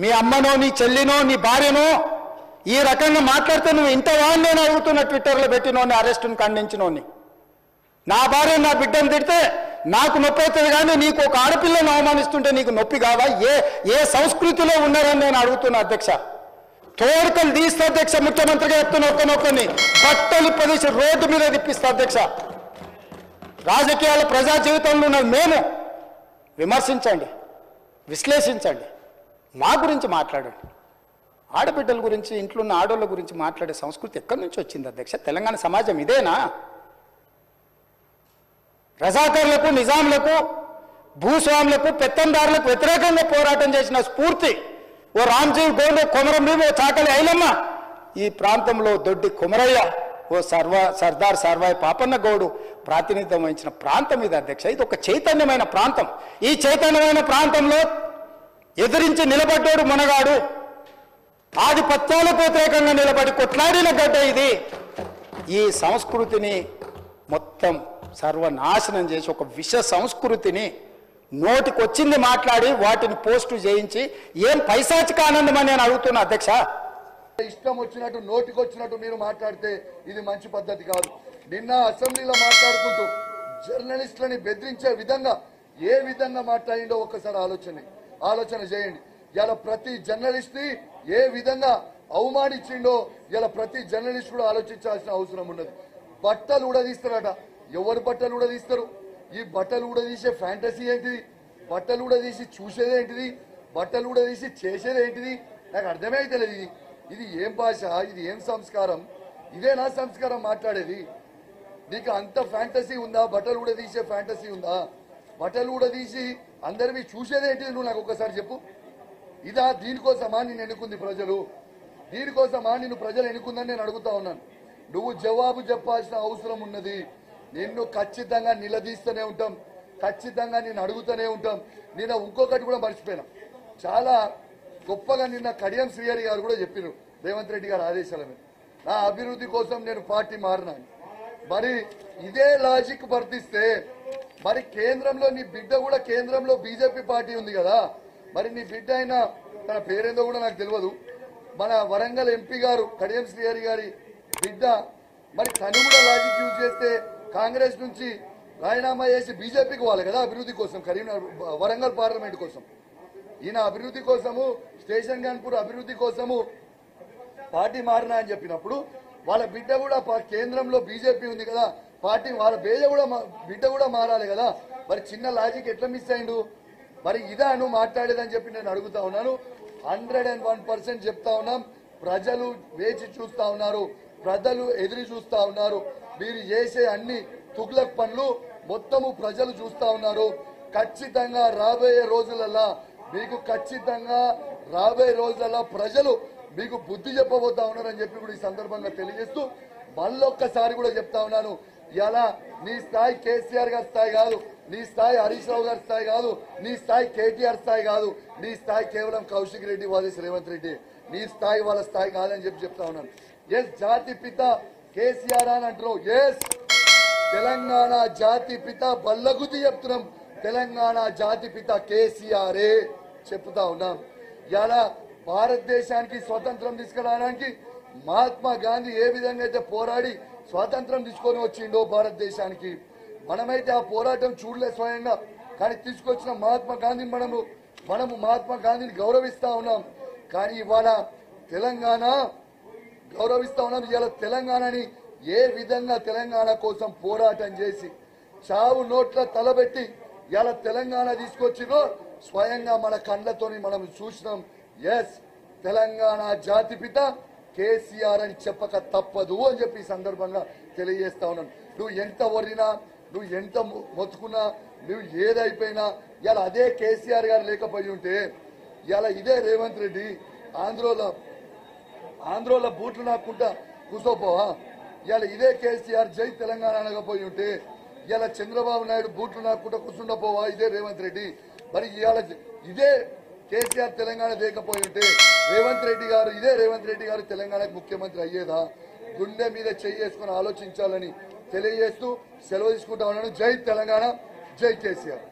మీ అమ్మనో నీ చెల్లినో నీ భార్యనో ఈ రకంగా మాట్లాడితే నువ్వు ఇంతవా అని నేను అడుగుతున్న. ట్విట్టర్లో పెట్టినోని అరెస్టును ఖండించినోని. నా భార్య నా బిడ్డను తిడితే నాకు నొప్పి అవుతుంది, కానీ నీకు ఒక ఆడపిల్లను అవమానిస్తుంటే నీకు నొప్పి కావా? ఏ సంస్కృతిలో ఉన్నారని నేను అడుగుతున్నా అధ్యక్ష. తోడుకలు తీస్తే అధ్యక్ష, ముఖ్యమంత్రిగా చెప్తున్న ఒక్కనొక్కని బట్టలు పదేసి రోడ్డు మీద తిప్పిస్తా అధ్యక్ష. రాజకీయాల ప్రజా జీవితంలో ఉన్నది మేము. విమర్శించండి, విశ్లేషించండి, మా గురించి మాట్లాడండి. ఆడబిడ్డల గురించి, ఇంట్లో ఉన్న ఆడోళ్ళ గురించి మాట్లాడే సంస్కృతి ఎక్కడి నుంచి వచ్చింది అధ్యక్ష? తెలంగాణ సమాజం ఇదేనా? రజాకర్లకు, నిజాంలకు, భూస్వాములకు, పెత్తందారులకు వ్యతిరేకంగా పోరాటం చేసిన స్ఫూర్తి ఓ రామ్జీవ్ గోండు, కొమరం భీమ్, ఓ చాకలి ఐలమ్మ, ఈ ప్రాంతంలో దొడ్డి కొమరయ్య, ఓ సర్దార్ సర్వాయి పాపన్న గౌడు ప్రాతినిధ్యం వహించిన ప్రాంతం ఇది అధ్యక్ష. ఇది ఒక చైతన్యమైన ప్రాంతం. ఈ చైతన్యమైన ప్రాంతంలో ఎదిరించి నిలబడ్డాడు మునగాడు. ఆధిపత్యాలకు వ్యతిరేకంగా నిలబడి కొట్లాడిన గడ్డ ఇది. ఈ సంస్కృతిని మొత్తం సర్వనాశనం చేసి ఒక విష సంస్కృతిని నోటికి వచ్చింది మాట్లాడి వాటిని పోస్టు చేయించి ఏం పైశాచిక ఆనందం అని నేను అడుగుతున్నా అధ్యక్ష. ఇష్టం వచ్చినట్టు నోటికి వచ్చినట్టు మీరు మాట్లాడితే ఇది మంచి పద్ధతి కాదు. నిన్న అసెంబ్లీలో మాట్లాడుకుంటూ జర్నలిస్టులని బెదిరించే విధంగా ఏ విధంగా మాట్లాడిండో ఒక్కసారి ఆలోచన చేయండి. ఇలా ప్రతి జర్నలిస్ట్ ని ఏ విధంగా అవమానించిండో ఇలా ప్రతి జర్నలిస్ట్ కూడా ఆలోచించాల్సిన అవసరం ఉన్నది. బట్టలు ఊడదీస్తారట. ఎవరు బట్టలు ఊడదీస్తారు? ఈ బట్టలు ఊడదీసే ఫ్యాంటసీ ఏంటిది? బట్టలు ఊడదీసి చూసేది ఏంటిది? బట్టలు ఊడదీసి చేసేది ఏంటిది? నాకు అర్థమే అయితే లేదు. ఇది ఏం భాష? ఇది ఏం సంస్కారం? ఇదేనా సంస్కారం మాట్లాడేది? నీకు అంత ఫ్యాంటసీ ఉందా? బట్టలు ఊడదీసే ఫ్యాంటసీ ఉందా? బట్టలు ఊడదీసి అందరివి చూసేది ఏంటిది? నువ్వు నాకు ఒక్కసారి చెప్పు. ఇదా? దీనికోసమా నిన్ను ఎన్నుకుంది ప్రజలు? దీనికోసమా నిన్ను ప్రజలు ఎన్నుకుందని నేను అడుగుతా ఉన్నాను. నువ్వు జవాబు చెప్పాల్సిన అవసరం ఉన్నది. నిన్ను ఖచ్చితంగా నిలదీస్తూనే ఉంటాం, ఖచ్చితంగా నేను అడుగుతూనే ఉంటాం. నిన్న ఇంకొకటి కూడా మర్చిపోయినా, చాలా గొప్పగా నిన్న కడియం శ్రీహరి గారు కూడా చెప్పారు రేవంత్ రెడ్డి గారి ఆదేశాల మీద నా అభివృద్ధి కోసం నేను పార్టీ మారినాను. మరి ఇదే లాజిక్ వర్తిస్తే మరి కేంద్రంలో నీ బిడ్డ కూడా, కేంద్రంలో బీజేపీ పార్టీ ఉంది కదా, మరి నీ బిడ్డ అయినా తన పేరేందో కూడా నాకు తెలియదు, మన వరంగల్ ఎంపీ గారు కడియం శ్రీహరి గారి బిడ్డ, మరి తను కూడా లాజిక్ యూజ్ చేస్తే కాంగ్రెస్ నుంచి రాజీనామా చేసి బీజేపీకి పోవాలి కదా అభివృద్ధి కోసం, వరంగల్ పార్లమెంట్ కోసం. ఈయన అభివృద్ధి కోసము, స్టేషన్ కాన్పూర్ అభివృద్ధి కోసము పార్టీ మారినా అని చెప్పినప్పుడు వాళ్ళ బిడ్డ కూడా కేంద్రంలో బీజేపీ ఉంది కదా, పార్టీ వాళ్ళ బిడ్డ కూడా మారాలి కదా. మరి చిన్న లాజిక్ ఎట్లా మిస్ అయిండు? మరి ఇదా నువ్వు మాట్లాడేదని చెప్పి నేను అడుగుతా ఉన్నాను. 101% చెప్తా ఉన్నాం. ప్రజలు వేచి చూస్తా ఉన్నారు, ప్రజలు ఎదురు చూస్తా ఉన్నారు. మీరు చేసే అన్ని తుగ్లక్ పనులు మొత్తము ప్రజలు చూస్తా ఉన్నారు. ఖచ్చితంగా రాబోయే రోజులలో ప్రజలు మీకు బుద్ధి చెప్పబోతా ఉన్నారని చెప్పి కూడా ఈ సందర్భంగా తెలియజేస్తూ మళ్ళొక్కసారి కూడా చెప్తా ఉన్నాను. ఇలా నీ స్థాయి కేసీఆర్ గారి స్థాయి కాదు, నీ స్థాయి హరీష్ రావు గారి స్థాయి కాదు, నీ స్థాయి కేటీఆర్ స్థాయి కాదు, నీ స్థాయి కేవలం కౌశిక్ రెడ్డి వాదేశ్ రేవంత్ రెడ్డి. నీ స్థాయి వాళ్ళ స్థాయి కాదని చెప్పి చెప్తా ఉన్నాను. ఎస్, జాతి పిత కేసీఆర్ అని అంటున్నావు. ఎస్, తెలంగాణ జాతి పిత బల్లగుద్ది చెప్తున్నాం. తెలంగాణ జాతి పిత కేసీఆరే చెప్తా ఉన్నాం. ఇలా భారతదేశానికి స్వతంత్రం తీసుకురావడానికి మహాత్మా గాంధీ ఏ విధంగా అయితే పోరాడి స్వాతంత్రం తీసుకొని వచ్చిండో భారతదేశానికి, మనమైతే ఆ పోరాటం చూడలే స్వయంగా, కానీ తీసుకొచ్చిన మహాత్మా గాంధీని మనము మహాత్మా గాంధీని గౌరవిస్తా ఉన్నాం. కానీ ఇవాళ తెలంగాణ గౌరవిస్తా ఉన్నాం. ఇవాళ తెలంగాణని ఏ విధంగా తెలంగాణ కోసం పోరాటం చేసి చావు నోట్ల తలబెట్టి ఇలా తెలంగాణ తీసుకొచ్చినో స్వయంగా మన కండ్లతోని మనం చూసినాం. ఎస్, తెలంగాణ జాతిపిత కేసీఆర్ అని చెప్పక తప్పదు అని చెప్పి ఈ సందర్భంగా తెలియజేస్తా ఉన్నాను. నువ్వు ఎంత వరినా, నువ్వు ఎంత మొత్తుకున్నా, నువ్వు ఏదైపోయినా ఇలా అదే కేసీఆర్ గారు లేకపోయి ఉంటే ఇలా ఇదే రేవంత్ రెడ్డి ఆంధ్రోలో బూట్లు నాకుంటా కూసోపోవా? ఇలా ఇదే కేసీఆర్ జై తెలంగాణ అనకపోయి ఉంటే ఇలా చంద్రబాబు నాయుడు బూట్లు నాకుంటా కూర్చుండపోవా ఇదే రేవంత్ రెడ్డి? మరి ఇవాళ ఇదే కేసీఆర్ తెలంగాణ లేకపోయి ఉంటే ఇదే రేవంత్ రెడ్డి గారు తెలంగాణకు ముఖ్యమంత్రి అయ్యేదా? గుండె మీద చేసుకుని ఆలోచించాలని తెలియజేస్తూ సెలవు తీసుకుంటా ఉన్నాను. జై తెలంగాణ, జై కేసీఆర్.